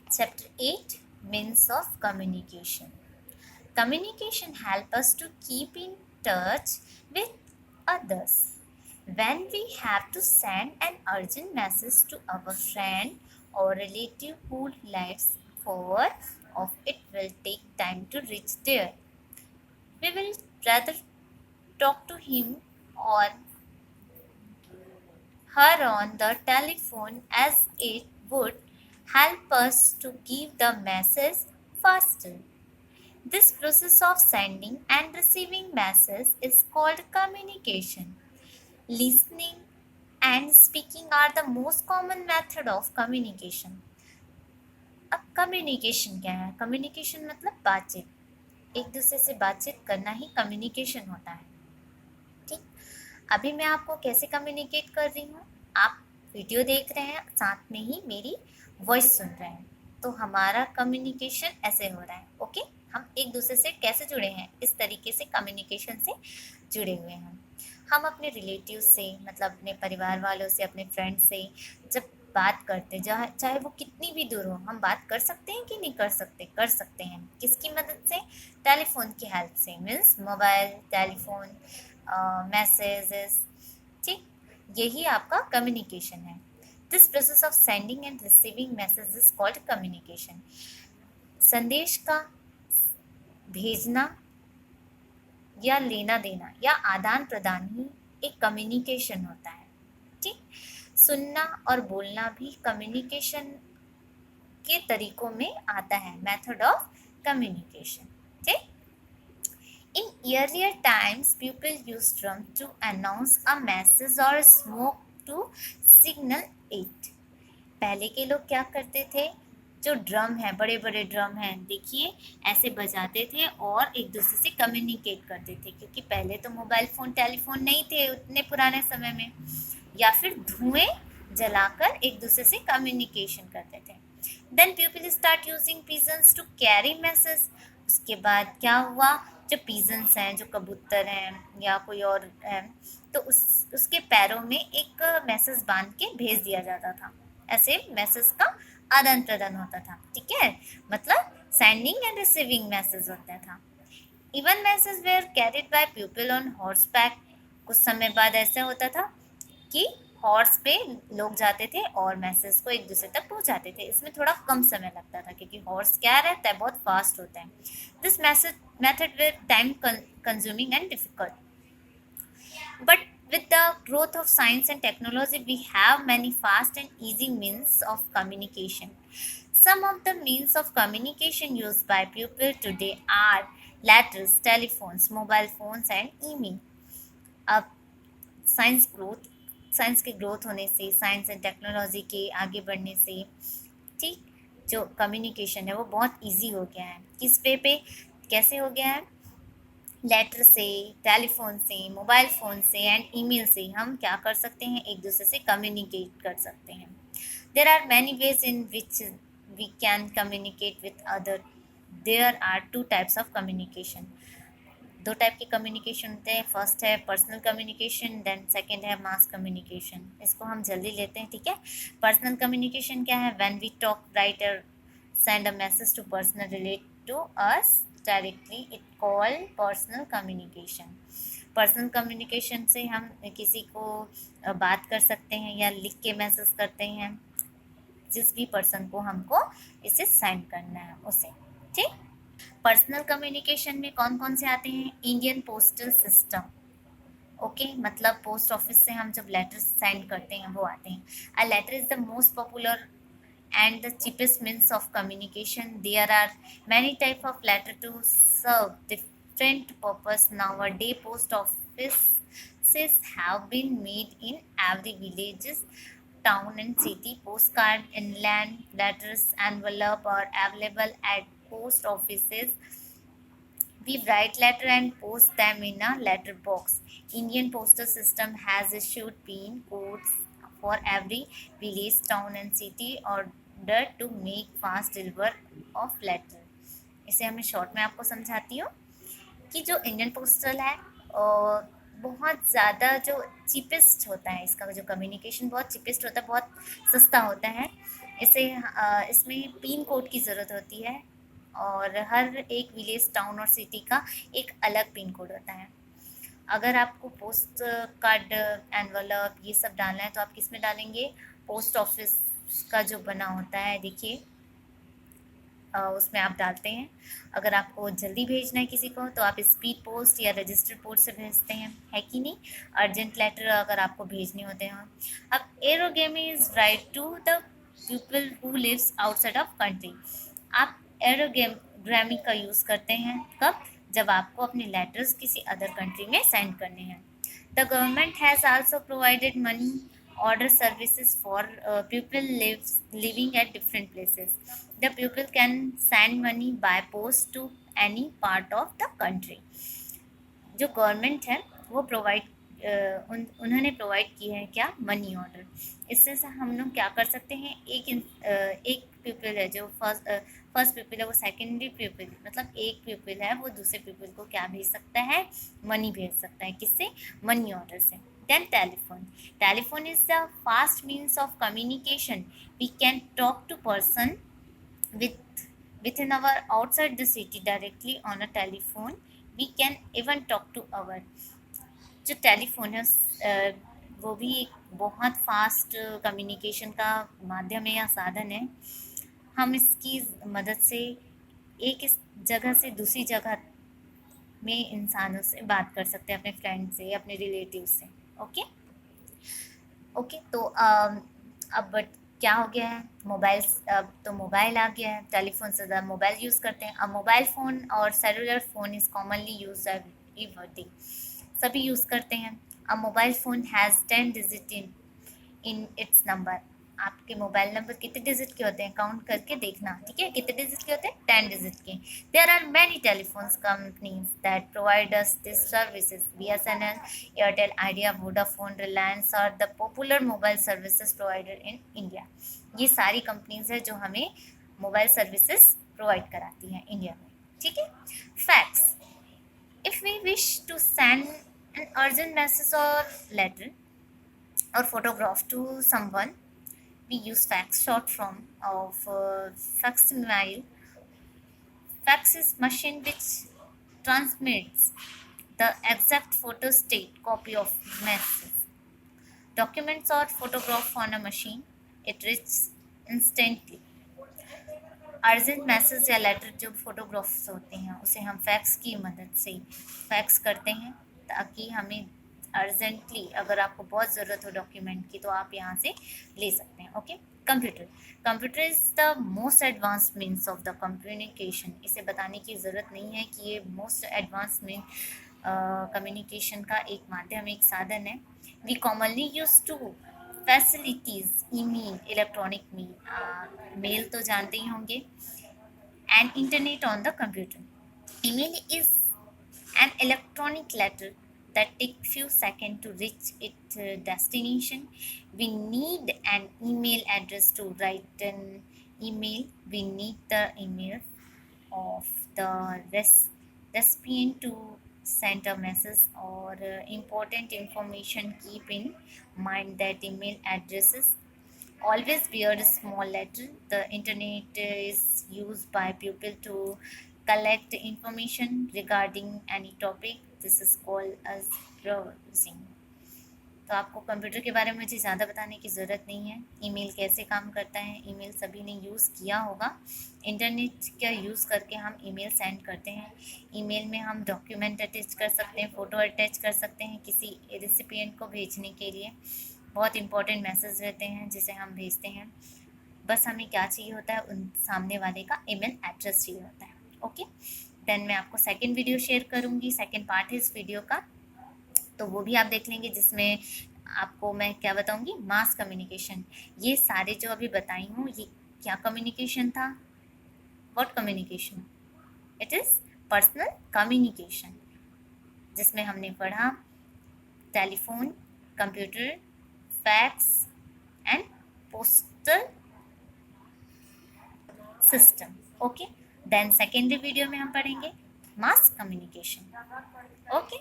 Chapter 8, Means of Communication. Communication helps us to keep in touch with others. When we have to send an urgent message to our friend or relative who lives far off, it will take time to reach there. We will rather talk to him or her on the telephone as it would help us to give the message faster. This process of sending and receiving messages is called communication. Listening and speaking are the most common method of communication. अब communication क्या है? Communication मतलब बातचीत, एक दूसरे से बातचीत करना ही कम्युनिकेशन होता है। ठीक, अभी मैं आपको कैसे कम्युनिकेट कर रही हूँ, आप वीडियो देख रहे हैं, साथ में ही मेरी वॉइस सुन रहे हैं, तो हमारा कम्युनिकेशन ऐसे हो रहा है। ओके, हम एक दूसरे से कैसे जुड़े हैं, इस तरीके से कम्युनिकेशन से जुड़े हुए हैं। हम अपने रिलेटिव से, मतलब अपने परिवार वालों से, अपने फ्रेंड से जब बात करते, जहाँ चाहे वो कितनी भी दूर हो, हम बात कर सकते हैं कि नहीं कर सकते? कर सकते हैं। किसकी मदद से? टेलीफोन की हेल्प से, मीन्स मोबाइल, टेलीफोन, मैसेजेस। ठीक, यही आपका कम्युनिकेशन है। This process of sending end receiving message is called communication. संदेश का भेजना या लेना देना या आदान प्रदान ही एक कम्युनिकेशन होता है। ठीक, सुनना और बोलना भी कम्युनिकेशन के तरीकों में आता है, मेथड ऑफ कम्युनिकेशन। ठीक, in earlier times people used drum to announce a message or smoke to signal it। पहले के लोग क्या करते थे, जो ड्रम है, बड़े बड़े ड्रम हैं, देखिए ऐसे बजाते थे और एक दूसरे से कम्युनिकेट करते थे, क्योंकि पहले तो मोबाइल फ़ोन, टेलीफोन नहीं थे उतने पुराने समय में, या फिर धुएं जलाकर एक दूसरे से कम्युनिकेशन करते थे। Then people start using pigeons to carry message. उसके बाद क्या हुआ, जो पिजन्स हैं, जो कबूतर हैं या कोई और है, तो उसके पैरों में एक मैसेज बांध के भेज दिया जाता था। ऐसे मैसेज का आदान प्रदान होता था। ठीक है, मतलब सेंडिंग एंड रिसीविंग मैसेज होता था। Even message were carried by people on horse back. कुछ समय बाद ऐसा होता था कि हॉर्स पे लोग जाते थे और मैसेज को एक दूसरे तक पहुंचाते थे। इसमें थोड़ा कम समय लगता था, क्योंकि हॉर्स क्या रहता है, बहुत फास्ट होता है। This message method with time consuming and difficult, but with the growth of science and technology we have many fast and easy means of communication. Some of the means of communication used by people today are letters, telephones, mobile phones and email. अब science के growth होने से, science and technology के आगे बढ़ने से, ठीक, जो कम्युनिकेशन है वो बहुत इजी हो गया है। किस पे कैसे हो गया है? लेटर से, टेलीफोन से, मोबाइल फ़ोन से एंड ईमेल से हम क्या कर सकते हैं, एक दूसरे से कम्युनिकेट कर सकते हैं। There are many ways in which we can communicate with other. There are two types of communication. दो टाइप के कम्युनिकेशन होते हैं। फर्स्ट है पर्सनल कम्युनिकेशन, देन सेकंड है मास कम्युनिकेशन। इसको हम जल्दी लेते हैं। ठीक है, पर्सनल कम्युनिकेशन क्या है? व्हेन वी टॉक, राइट और send a message to person relate to us directly, it called personal communication। Personal communication से हम किसी को बात कर सकते हैं या लिख के मैसेज करते हैं, जिस भी पर्सन को हमको इसे सेंड करना है उसे। ठीक, पर्सनल कम्युनिकेशन में कौन कौन से आते हैं? Indian postal system. ओके, मतलब पोस्ट ऑफिस से हम जब लेटर सेंड करते हैं वो आते हैं। A letter is the most popular and the cheapest means of communication. There are many types of letter to serve different purpose. Nowadays post offices have been made in every villages, town and city. Postcard, inland letters, envelope are available at post offices. We write letter and post them in a letter box. Indian postal system has issued PIN codes for every village, town and city order to make fast deliver of letter. इसे हमें short में आपको समझाती हूँ कि जो Indian postal है बहुत ज़्यादा जो चीपेस्ट होता है, इसका जो कम्युनिकेशन बहुत चीपेस्ट होता है, बहुत सस्ता होता है। इसमें पिन कोड की ज़रूरत होती है और हर एक विलेज, टाउन और सिटी का एक अलग पिन कोड होता है। अगर आपको पोस्ट कार्ड, एनवलप ये सब डालना है तो आप किस में डालेंगे? पोस्ट ऑफिस का जो बना होता है, देखिए उसमें आप डालते हैं। अगर आपको जल्दी भेजना है किसी को तो आप स्पीड पोस्ट या रजिस्टर्ड पोस्ट से भेजते हैं, है कि नहीं? अर्जेंट लेटर अगर आपको भेजने होते हैं। अब aerogramme is write to the people who lives outside of country. आप एरोग्रामी का यूज़ करते हैं कब? जब आपको अपने लेटर्स किसी अदर कंट्री में सेंड करने हैं। The government has also provided money order services for people living at different places. The people can send money by post to any part of the country. जो government है वो उन्होंने provide की है क्या? Money order. इससे हम लोग क्या कर सकते हैं? एक पीपल है जो फर्स्ट पीपल है, वो सेकेंडरी पीपल, मतलब एक पीपल है वो दूसरे पीपल को क्या भेज सकता है? मनी भेज सकता है। किससे? मनी ऑर्डर से। Then telephone is the fast means of communication. We can talk to person within our outside the city directly on a telephone. We can even talk to our जो telephone है वो भी एक बहुत fast communication का माध्यम है या साधन है। हम इसकी मदद से एक इस जगह से दूसरी जगह में इंसानों से बात कर सकते हैं, अपने फ्रेंड से, अपने रिलेटिव से। ओके तो अब क्या हो गया है? अब तो मोबाइल आ गया है, टेलीफोन से ज़्यादा मोबाइल यूज़ करते हैं। अब मोबाइल फ़ोन और cellular phone is commonly use everybody, सभी यूज़ करते हैं। अब mobile phone has 10 digit in its number. आपके मोबाइल नंबर कितने डिजिट के होते हैं? काउंट करके देखना, ठीक है? कितने डिजिट के होते हैं? 10 डिजिट के। There are many telephones companies that provide us this services. BSNL, Airtel, Idea, Vodafone, Reliance are the popular mobile services provider in India. ये सारी कंपनीज है जो हमें मोबाइल सर्विसेज प्रोवाइड कराती हैं इंडिया में, ठीक है? Fax. If we wish to send an urgent message or letter or photograph to someone, we use fax, short form of facsimile. Fax is machine which transmits the exact photostat copy of message. Documents or photograph on a machine, it reaches instantly. Urgent message या letter जो photographs होते हैं उसे हम fax की मदद से fax करते हैं, ताकि हमें अर्जेंटली अगर आपको बहुत ज़रूरत हो डॉक्यूमेंट की तो आप यहाँ से ले सकते हैं। Okay. Computer is the most advance means of the communication. इसे बताने की ज़रूरत नहीं है कि ये मोस्ट एडवांस मीन कम्युनिकेशन का एक माध्यम, एक साधन है। We commonly use two facilities email, electronic mail तो जानते ही होंगे, and internet on the computer. Email is an electronic letter that take few seconds to reach its destination. We need an email address to write an email. We need the email of the recipient to send a message or important information. Keep in mind that email addresses always bear a small letter. The internet is used by people to collect information regarding any topic. This is called as browsing. तो आपको computer के बारे में मुझे ज़्यादा बताने की ज़रूरत नहीं है। ईमेल कैसे काम करता है, ईमेल सभी ने यूज़ किया होगा। इंटरनेट का यूज़ करके हम ईमेल सेंड करते हैं। ईमेल में हम डॉक्यूमेंट अटैच कर सकते हैं, फ़ोटो अटैच कर सकते हैं किसी रेसिपिएंट को भेजने के लिए। बहुत इंपॉर्टेंट मैसेज रहते हैं जिसे हम भेजते हैं। बस हमें क्या चाहिए होता है? उन सामने वाले का ईमेल एड्रेस चाहिए होता है। ओके। देन मैं आपको सेकंड वीडियो शेयर करूँगी, सेकंड पार्ट है इस वीडियो का, तो वो भी आप देख लेंगे, जिसमें आपको मैं क्या बताऊंगी? Mass communication. ये सारे जो अभी बताई हूँ ये क्या कम्युनिकेशन था? What communication? It is personal communication, जिसमें हमने पढ़ा telephone, computer, fax and postal system. Okay. Then secondary video में हम पढ़ेंगे मास कम्युनिकेशन। ओके।